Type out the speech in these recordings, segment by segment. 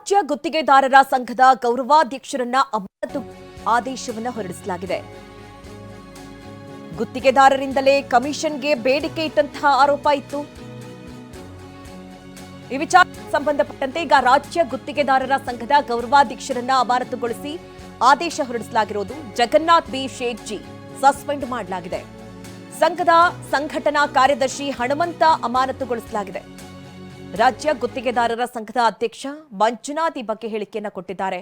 ರಾಜ್ಯ ಗುತ್ತಿಗೆದಾರರ ಸಂಘದ ಗೌರವಾಧ್ಯಕ್ಷರನ್ನ ಅಮಾನತು ಆದೇಶವನ್ನು ಹೊರಡಿಸಲಾಗಿದೆ. ಗುತ್ತಿಗೆದಾರರಿಂದಲೇ ಕಮಿಷನ್ಗೆ ಬೇಡಿಕೆ ಇಟ್ಟಂತಹ ಆರೋಪ ಇತ್ತು. ಈ ವಿಚಾರಕ್ಕೆ ಸಂಬಂಧಪಟ್ಟಂತೆ ಈಗ ರಾಜ್ಯ ಗುತ್ತಿಗೆದಾರರ ಸಂಘದ ಗೌರವಾಧ್ಯಕ್ಷರನ್ನ ಅಮಾನತುಗೊಳಿಸಿ ಆದೇಶ ಹೊರಡಿಸಲಾಗಿರೋದು. Jagannath B Sheikh G suspend ಮಾಡಲಾಗಿದೆ. ಸಂಘದ ಸಂಘಟನಾ ಕಾರ್ಯದರ್ಶಿ ಹನುಮಂತ ಅಮಾನತುಗೊಳಿಸಲಾಗಿದೆ. ರಾಜ್ಯ ಗುತ್ತಿಗೆದಾರರ ಸಂಘದ ಅಧ್ಯಕ್ಷ ಮಂಜುನಾಥ್ ಈ ಬಗ್ಗೆ ಹೇಳಿಕೆಯನ್ನ ಕೊಟ್ಟಿದ್ದಾರೆ.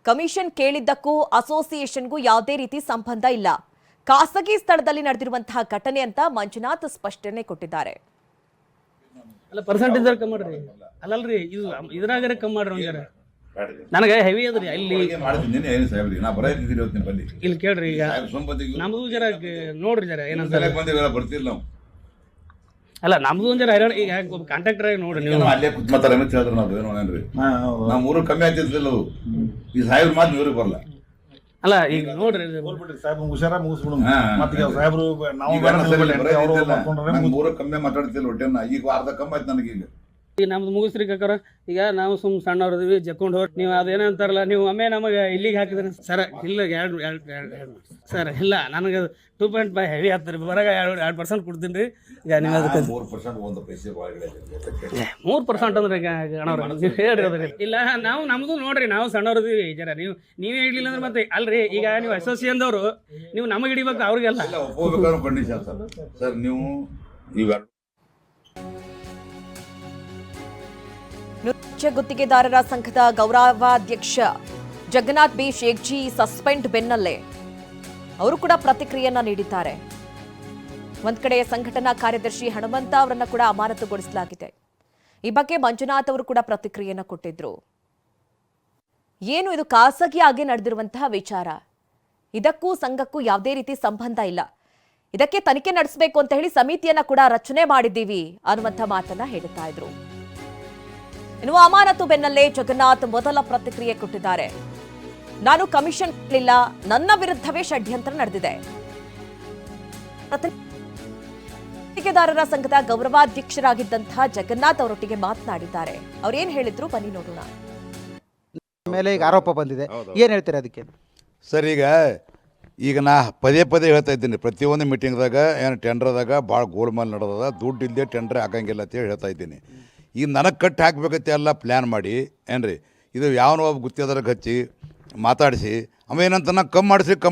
ಕಮಿಷನ್ ಕೇಳಿದ್ದಕ್ಕೂ ಅಸೋಸಿಯೇಷನ್ಗೂ ಯಾವುದೇ ರೀತಿ ಸಂಬಂಧ ಇಲ್ಲ, ಖಾಸಗಿ ಸ್ಥಳದಲ್ಲಿ ನಡೆದಿರುವಂತಹ ಘಟನೆ ಅಂತ ಮಂಜುನಾಥ್ ಸ್ಪಷ್ಟನೆ ಕೊಟ್ಟಿದ್ದಾರೆ. ಅಲ್ಲ ಪರ್ಸೆಂಟೇಜ್ ಕಮ್ಮಿ ಮಾಡ್ರಿ, ಅಲ್ಲಲ್ರಿ ಇದು ಇದ್ರಾಗ ಕಮ್ಮಿ ಮಾಡ್ರಿ. ನನಗೆ ಹೆವಿ ಅದ್ರಿ ಅಲ್ಲಿ ಇಲ್ಲಿ ಕೇಳ್ರಿ. ಈಗ ನಮ್ದು ಜರ ನೋಡ್ರಿ ಜರ ಏನಂತ ಬರ್ತಿಲ್ಲ ನಾವು. ಅಲ್ಲ ನಮ್ದು ಒಂದ್ ಜರ ಹೈರಾಣ. ಈಗ ಕಾಂಟ್ರಾಕ್ಟರ್ ಆಗಿ ನೋಡ್ರಿ ನೀವು ಅಲ್ಲೇ ಕುತ್ ಮಾತಾರ ಹೇಳಿದ್ರೆ ನಾವು ಏನೇನ್ರಿ ನಾವು ಮೂರು ಕಮ್ಮಿ ಆಗ್ತಿರ್ಲಿಲ್ಲ. ಅದು ಈ ಸಾಹೇಬ್ರ ಮಾತು ಇವ್ರಿಗೆ ಬರಲ್ಲ. ಅಲ್ಲ ಈಗ ನೋಡ್ರಿ ಸಾಹೇಬ್ ಹುಷಾರ ಮುಗಿಸ್ಬಿಡು. ಸಾಹೇಬ್ರು ಮೂರು ಕಮ್ಮಿ ಮಾತಾಡ್ತಿಲ್ಲ ಹೊಟ್ಟೆನ. ಈಗ ಅರ್ಧ ಕಮ್ಮಿ ಆಯ್ತು ನನಗೆ. ಈಗ ನಮ್ದು ಮುಗಿಸ್ರಿ ಕಾಕಾರ. ಈಗ ನಾವು ಸಣ್ಣವ್ರದಿವಿ ಜಕ್ಕೊಂಡು ಹೋಗಿ ನೀವು ಅದೇನಂತಾರಲ್ಲ, ನೀವು ಒಮ್ಮೆ ನಮಗೆ ಇಲ್ಲಿಗೆ ಹಾಕಿದ್ರಿ ಸರ್. ಇಲ್ಲ ಎರಡು ಸರ್ ಇಲ್ಲ, ನನಗೆ 2.5 ಹೆವಿ ಆಗ್ತದೆ. ಬರಾಗ 2% ಕೊಡ್ತೀನಿ ರೀ. ಈಗ ನೀವು ಅದಕ್ಕೆ 3% ಅಂದ್ರೆ ನೀವು ಹೇಳ್ರಿ. ಇಲ್ಲ ನಾವು ನಮ್ದು ನೋಡ್ರಿ, ನಾವು ಸಣ್ಣವ್ರದಿವಿ ಜರ. ನೀವೇ ಇಡ್ಲಿಲ್ಲ ಅಂದ್ರೆ ಮತ್ತೆ ಅಲ್ರಿ. ಈಗ ನೀವು ಅಸೋಸಿಯೇಷನ್ದವರು ನೀವು ನಮಗೆ ಹಿಡಿಬೇಕು, ಅವ್ರಿಗೆಲ್ಲ ಕಂಡೀಷನ್ ಸರ್. ನೀವು ರಾಜ್ಯ ಗುತ್ತಿಗೆದಾರರ ಸಂಘದ ಗೌರವಾಧ್ಯಕ್ಷ Jagannath B Sheikh G suspend ಬೆನ್ನಲ್ಲೇ ಅವರು ಕೂಡ ಪ್ರತಿಕ್ರಿಯೆಯನ್ನ ನೀಡಿದ್ದಾರೆ. ಒಂದ್ ಕಡೆ ಸಂಘಟನಾ ಕಾರ್ಯದರ್ಶಿ ಹನುಮಂತ ಅವರನ್ನ ಕೂಡ ಅಮಾನತುಗೊಳಿಸಲಾಗಿದೆ. ಈ ಬಗ್ಗೆ ಮಂಜುನಾಥ್ ಅವರು ಕೂಡ ಪ್ರತಿಕ್ರಿಯೆಯನ್ನ ಕೊಟ್ಟಿದ್ರು. ಏನು ಇದು ಖಾಸಗಿಯಾಗಿ ನಡೆದಿರುವಂತಹ ವಿಚಾರ, ಇದಕ್ಕೂ ಸಂಘಕ್ಕೂ ಯಾವುದೇ ರೀತಿ ಸಂಬಂಧ ಇಲ್ಲ, ಇದಕ್ಕೆ ತನಿಖೆ ನಡೆಸಬೇಕು ಅಂತ ಹೇಳಿ ಸಮಿತಿಯನ್ನ ಕೂಡ ರಚನೆ ಮಾಡಿದ್ದೀವಿ ಅನ್ನುವಂಥ ಮಾತನ್ನ ಹೇಳ್ತಾ ಇದ್ರು. ಇನ್ನು ಅಮಾನತು ಬೆನ್ನಲ್ಲೇ ಜಗನ್ನಾಥ್ ಮೊದಲ ಪ್ರತಿಕ್ರಿಯೆ ಕೊಟ್ಟಿದ್ದಾರೆ. ನಾನು ಕಮಿಷನ್ ಕೇಳಿಲ್ಲ, ನನ್ನ ವಿರುದ್ಧವೇ ಷಡ್ಯಂತ್ರ ನಡೆದಿದೆ. ಗುತ್ತಿಗೆದಾರರ ಸಂಘದ ಗೌರವಾಧ್ಯಕ್ಷರಾಗಿದ್ದಂತಹ ಜಗನ್ನಾಥ್ ಅವರೊಟ್ಟಿಗೆ ಮಾತನಾಡಿದ್ದಾರೆ. ಅವ್ರೇನ್ ಹೇಳಿದ್ರು ಬನ್ನಿ ನೋಡೋಣ. ಮೇಲೆ ಈಗ ಆರೋಪ ಬಂದಿದೆ, ಏನ್ ಹೇಳ್ತೀರಾ ಅದಕ್ಕೆ? ಸರ್ ಈಗ ನಾ ಪದೇ ಹೇಳ್ತಾ ಇದ್ದೀನಿ. ಪ್ರತಿಯೊಂದು ಮೀಟಿಂಗ್ದಾಗ ಏನು ಟೆಂಡರ್ದಾಗ ಭಾಳ ಗೋಲ್ಮಾಲ್ ನಡೆದದ, ದುಡ್ಡು ಇಲ್ಲದೆ ಟೆಂಡರ್ ಹಾಕಂಗಿಲ್ಲ ಅಂತೇಳಿ ಹೇಳ್ತಾ ಇದ್ದೀನಿ. ಈಗ ನನಗೆ ಕಟ್ಟಿ ಹಾಕ್ಬೇಕತ್ತೆ ಎಲ್ಲ ಪ್ಲ್ಯಾನ್ ಮಾಡಿ ಏನ್ರಿ, ಇದು ಯಾವನೋ ಒಬ್ಬ ಗುತ್ತಿಗೆದಾರಗೆ ಹಚ್ಚಿ ಮಾತಾಡಿಸಿ ಅವೇನಂತಾನ ಕಮ್ಮಿ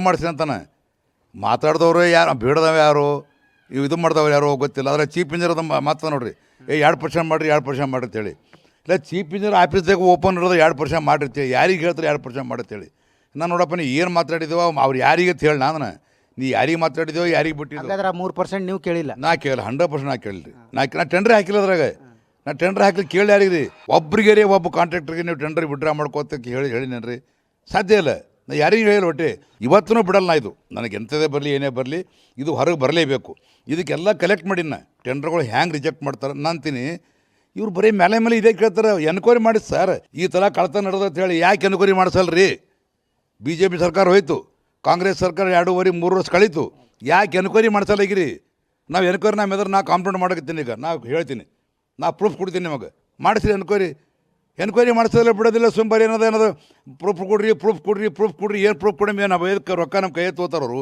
ಮಾಡಿಸಿ ಅಂತಾನೆ. ಮಾತಾಡ್ದವ್ರು ಯಾರು, ಬೇಡದವ ಯಾರು, ಇದು ಮಾಡ್ದವ್ರು ಯಾರು ಗೊತ್ತಿಲ್ಲ. ಆದರೆ ಚೀಫ್ ಇಂಜಿನಿಯರ್ ಮಾತು ನೋಡ್ರಿ, 2% ಮಾಡಿರಿ 2% ಮಾಡಿರಿ ಅಂತೇಳಿ. ಇಲ್ಲ ಚೀಫ್ ಇಂಜಿನಿಯರ್ ಆಫೀಸ್ದಾಗ ಓಪನ್ ಇರೋದು 2% ಮಾಡಿರ್ತೇಳಿ. ಯಾರಿಗೆ ಹೇಳ್ತಾರೆ 2% ಮಾಡಿರ್ತೇಳಿ? ನಾನು ನೋಡಪ್ಪ ನೀ ಏನು ಮಾತಾಡಿದೀವ ಅವ್ರು ಯಾರಿಗೆ ಅಂತ ಹೇಳಿ ನಾನು ನೀ ಯಾರಿಗೆ ಮಾತಾಡಿದೆವೋ ಯಾರಿಗೆ ಬಿಟ್ಟಿದ್ದು. 3% ನೀವು ಕೇಳಿಲ್ಲ? ನಾ ಕೇಳಿಲ್ಲ, 100% ನಾ ಕೇಳಿರಿ. ನಾ ಟೆಂಡ್ರ್ ಹಾಕಿಲ್ಲ ಅದ್ರಾಗ. ನಾ ಟೆಂಡರ್ ಹಾಕಲಿ ಕೇಳಿ ಯಾರಿಗೆ ರೀ? ಒಬ್ರಿಗೆ ರೀ, ಒಬ್ಬ ಕಾಂಟ್ರಾಕ್ಟ್ರಿಗೆ ನೀವು ಟೆಂಡರ್ ವಿಡ್ರಾ ಮಾಡ್ಕೋತ ಹೇಳಿನೇನ್ರಿ? ಸಾಧ್ಯ ಇಲ್ಲ. ನಾ ಯಾರಿಗೆ ಹೇಳಿಲ್ಲ ಒಟ್ಟೆ. ಇವತ್ತೂ ಬಿಡಲ್ಲ ನಾ. ಇದು ನನಗೆ ಎಂಥದೇ ಬರಲಿ ಏನೇ ಬರಲಿ ಇದು ಹೊರಗೆ ಬರಲೇಬೇಕು. ಇದಕ್ಕೆಲ್ಲ ಕಲೆಕ್ಟ್ ಮಾಡಿ ನಾ ಟೆಂಡರ್ಗಳು ಹ್ಯಾಂಗೆ ರಿಜೆಕ್ಟ್ ಮಾಡ್ತಾರೆ ನಂತೀನಿ. ಇವ್ರು ಬರೀ ಮೇಲೆ ಇದೇ ಕೇಳ್ತಾರೆ. ಎನ್ಕ್ವೈರಿ ಮಾಡಿ ಸರ್, ಈ ಥರ ಕಳ್ತನ ನಡೆದಂತ ಹೇಳಿ ಯಾಕೆ ಎನ್ಕ್ವೈರಿ ಮಾಡಿಸಲ್ರಿ? BJP ಸರ್ಕಾರ ಹೋಯ್ತು, ಕಾಂಗ್ರೆಸ್ ಸರ್ಕಾರ 2.5-3 ವರ್ಷ ಕಳೀತು. ಯಾಕೆ ಎನ್ಕ್ವೈರಿ ಮಾಡಿಸಲ್ಲಾಗಿರಿ? ನಾವು ಎನ್ಕ್ವೈರಿ ನಾ ಕಾಂಪ್ಲೇಂಟ್ ಮಾಡೋಕತ್ತೀನಿ. ಈಗ ನಾವು ಹೇಳ್ತೀನಿ, ನಾ ಪ್ರೂಫ್ ಕೊಡ್ತೀನಿ ನಿಮಗೆ, ಮಾಡಿಸ್ರಿ ಎನ್ಕ್ವೈರಿ ಮಾಡಿಸೋದಿಲ್ಲ ಬಿಡೋದಿಲ್ಲ. ಸುಂಬರಿ ಏನದು ಪ್ರೂಫ್ ಕೊಡ್ರಿ ಏನು ಪ್ರೂಫ್ ಕೊಡಿ? ನಾವು ಇದಕ್ಕೆ ರೊಕ್ಕ ನಮ್ಮ ಕೈ ತೋತಾರವರು,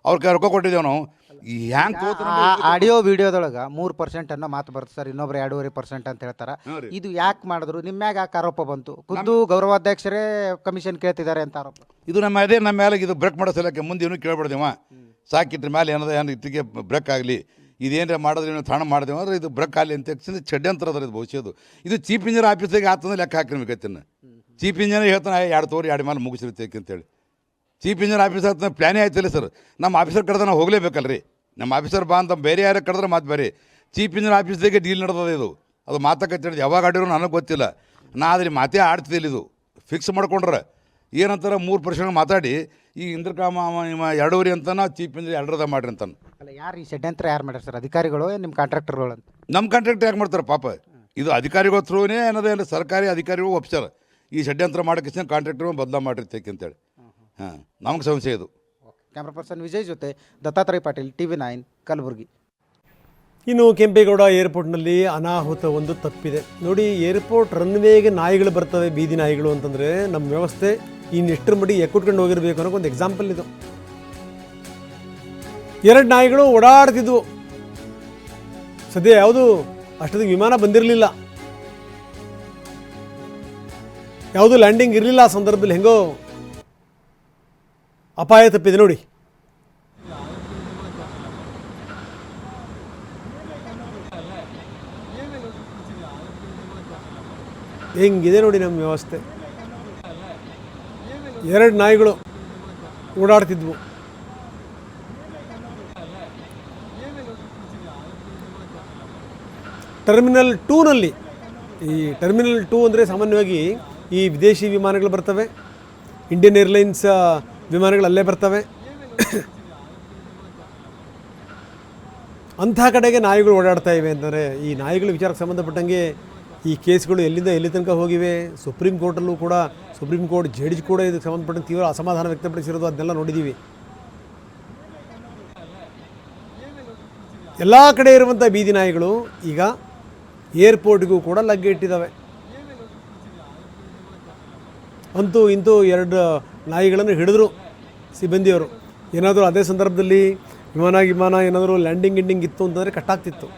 ಅವ್ರ ಕೈ ರೊಕ್ಕ ಕೊಟ್ಟಿದ್ದೇವೆ ನಾವು. ಹ್ಯಾಂಗೆ ತೋತಾರ? ಆಡಿಯೋ ವಿಡಿಯೋದೊಳಗೆ 3% ಅನ್ನೋ ಮಾತು ಬರುತ್ತೆ ಸರ್, ಇನ್ನೊಬ್ರು 2.5% ಅಂತ ಹೇಳ್ತಾರೆ. ಇದು ಯಾಕೆ ಮಾಡಿದ್ರು? ನಿಮ್ಮ ಮ್ಯಾಗ ಯಾಕೆ ಆರೋಪ ಬಂತು? ಖುದ್ದು ಗೌರವಾಧ್ಯಕ್ಷರೇ ಕಮಿಷನ್ ಕೇಳ್ತಿದ್ದಾರೆ ಅಂತ ಆರೋಪ. ಇದು ನಮ್ಮ ಮೇಲೆ ಇದು ಬ್ರೇಕ್ ಮಾಡೋ ಸಲಕ್ಕೆ ಮುಂದೆ ಏನೂ ಕೇಳ್ಬಿಡ್ದೇವ. ಸಾಕಿಟ್ರ ಮೇಲೆ ಏನು ಇಟ್ಟಿಗೆ ಬ್ರೇಕ್ ಆಗಲಿ, ಇದೇನರ ಮಾಡಿದ್ರೆ ನೀವು ತಾಣ ಮಾಡಿದೆವು ಅಂದ್ರೆ ಇದು ಬ್ರೇಕ್ ಆಗಲಿ ಅಂತ ಷಡ್ಯಂತ್ರ ಅದ್ರ ಇದು ಭವಿಷ್ಯದು. ಇದು ಚೀಫ್ ಇಂಜಿನಿಯರ್ ಆಫೀಸಿಗೆ ಆತಂದ್ರೆ ಲೆಕ್ಕ ಹಾಕಿರ್ಬೇಕೈತಿನ. ಚೀಫ್ ಇಂಜಿನಿಯರ್ ಹೇಳ್ತಾನೆ 2 ಮೇಲೆ ಮುಗಿಸಿರ್ತೈತಿ ಅಂತೇಳಿ. ಚೀಫ್ ಇಂಜಿನಿಯರ್ ಆಫೀಸರ್ ಆಗ್ತಾನೆ ಪ್ಲ್ಯಾನೇ ಆಯ್ತಿಲ್ಲ ಸರ್. ನಮ್ಮ ಆಫೀಸರ್ ಕರೆದ ನಾವು ಹೋಗಲೇಬೇಕಲ್ರಿ. ನಮ್ಮ ಆಫೀಸರ್ ಬಾ ಅಂತ ಬೇರೆ ಯಾರು ಕರೆದ್ರೆ ಮಾತು ಬೇರೆ. ಚೀಫ್ ಇಂಜಿನಿಯರ್ ಆಫೀಸ್ದಾಗೆ ಡೀಲ್ ನಡೆದದ ಇದು. ಅದು ಮಾತಕ್ಕೆ ಯಾವಾಗ ಆಡಿರೋ ನನಗೆ ಗೊತ್ತಿಲ್ಲ. ನಾ ಅದ್ರ ಮಾತೇ ಆಡ್ತಿದ್ದಿಲ್ಲ. ಇದು ಫಿಕ್ಸ್ ಮಾಡ್ಕೊಂಡ್ರೆ ಏನಂತಾರೆ 3% ಮಾತಾಡಿ ಈ ಇಂದ್ರಕಾಮ 2.5 ಅಂತ ನಾವು ಚೀಫ್ ಇಂಜಿನಿಯರ್ 2 ಮಾಡ್ರಿ ಅಂತಾನೆ. ಅಲ್ಲ ಯಾರು ಈ ಷಡ್ಯಂತ್ರ ಯಾರು ಮಾಡ್ಯಾರ ಸರ್? ಅಧಿಕಾರಿಗಳು ನಿಮ್ಮ ಕಾಂಟ್ರಾಕ್ಟರ್ಗಳು ಅಂತ? ನಮ್ಮ ಕಾಂಟ್ರಾಕ್ಟರ್ ಯಾಕೆ ಮಾಡ್ತಾರೆ ಪಾಪ? ಇದು ಅಧಿಕಾರಿಗಳ ಥ್ರೂನೇ ಅನ್ನೋದೇನು ಸರ್ಕಾರಿ ಅಧಿಕಾರಿಗಳು ಒಪ್ಸ್ಯಾರ ಈ ಷಡ್ಯಂತ್ರ ಮಾಡೋಕ್ಕೆ ಕಾಂಟ್ರಾಕ್ಟರ್ ಬದಲಾ ಮಾಡಿರ್ತೇಕೆ ಅಂತೇಳಿ. ನಮಗೆ ಸಮಸ್ಯೆ ಇದು. ಕ್ಯಾಮ್ರಾ ಪರ್ಸನ್ ವಿಜಯ್ ಜೊತೆ ದತ್ತಾತ್ರೇಯ ಪಾಟೀಲ್, TV9 ಕಲಬುರಗಿ. ಇನ್ನು ಕೆಂಪೇಗೌಡ ಏರ್ಪೋರ್ಟ್ನಲ್ಲಿ ಅನಾಹುತ ಒಂದು ತಪ್ಪಿದೆ ನೋಡಿ. ಏರ್ಪೋರ್ಟ್ ರನ್ವೇಗೆ ನಾಯಿಗಳು ಬರ್ತವೆ, ಬೀದಿ ನಾಯಿಗಳು ಅಂತಂದರೆ ನಮ್ಮ ವ್ಯವಸ್ಥೆ ಇನ್ನೆಷ್ಟರ ಮಟ್ಟಿಗೆ ಎಕ್ಕುಟ್ಕೊಂಡು ಹೋಗಿರಬೇಕು ಅನ್ನೋಕೆ ಒಂದು ಎಕ್ಸಾಂಪಲ್ ಇದು. 2 ನಾಯಿಗಳು ಓಡಾಡ್ತಿದ್ವು. ಸದ್ಯ ಯಾವುದು ಅಷ್ಟೊತ್ತಿಗೆ ವಿಮಾನ ಬಂದಿರಲಿಲ್ಲ, ಯಾವುದೂ ಲ್ಯಾಂಡಿಂಗ್ ಇರಲಿಲ್ಲ. ಆ ಸಂದರ್ಭದಲ್ಲಿ ಹೆಂಗೋ ಅಪಾಯ ತಪ್ಪಿದೆ ನೋಡಿ. ಹೆಂಗಿದೆ ನೋಡಿ ನಮ್ಮ ವ್ಯವಸ್ಥೆ. 2 ನಾಯಿಗಳು ಓಡಾಡ್ತಿದ್ವು. ಟರ್ಮಿನಲ್ 2ನಲ್ಲಿ, ಈ ಟರ್ಮಿನಲ್ 2 ಅಂದರೆ ಸಾಮಾನ್ಯವಾಗಿ ಈ ವಿದೇಶಿ ವಿಮಾನಗಳು ಬರ್ತವೆ, ಇಂಡಿಯನ್ ಏರ್ಲೈನ್ಸ್ ವಿಮಾನಗಳು ಅಲ್ಲೇ ಬರ್ತವೆ. ಅಂಥ ಕಡೆಗೆ ನಾಯಿಗಳು ಓಡಾಡ್ತಾ ಇವೆ ಅಂತಂದರೆ ಈ ನಾಯಿಗಳ ವಿಚಾರಕ್ಕೆ ಸಂಬಂಧಪಟ್ಟಂಗೆ ಈ ಕೇಸ್ಗಳು ಎಲ್ಲಿಂದ ಎಲ್ಲಿ ತನಕ ಹೋಗಿವೆ. ಸುಪ್ರೀಂ ಕೋರ್ಟಲ್ಲೂ ಕೂಡ, ಸುಪ್ರೀಂ ಕೋರ್ಟ್ ಜಡ್ಜ್ ಕೂಡ ಇದಕ್ಕೆ ಸಂಬಂಧಪಟ್ಟಂತೆ ತೀವ್ರ ಅಸಮಾಧಾನ ವ್ಯಕ್ತಪಡಿಸಿರೋದು, ಅದನ್ನೆಲ್ಲ ನೋಡಿದ್ದೀವಿ. ಎಲ್ಲ ಕಡೆ ಇರುವಂಥ ಬೀದಿ ನಾಯಿಗಳು ಈಗ ಏರ್ಪೋರ್ಟ್ಗೂ ಕೂಡ ಲಗ್ಗೆ ಇಟ್ಟಿದ್ದಾವೆ. ಅಂತೂ ಇಂತೂ 2 ನಾಯಿಗಳನ್ನು ಹಿಡಿದ್ರು ಸಿಬ್ಬಂದಿಯವರು. ಏನಾದರೂ ಅದೇ ಸಂದರ್ಭದಲ್ಲಿ ವಿಮಾನ ಏನಾದರೂ ಲ್ಯಾಂಡಿಂಗ್ ಇತ್ತು ಅಂತಂದರೆ ಕಟ್ಟಾಗ್ತಿತ್ತು.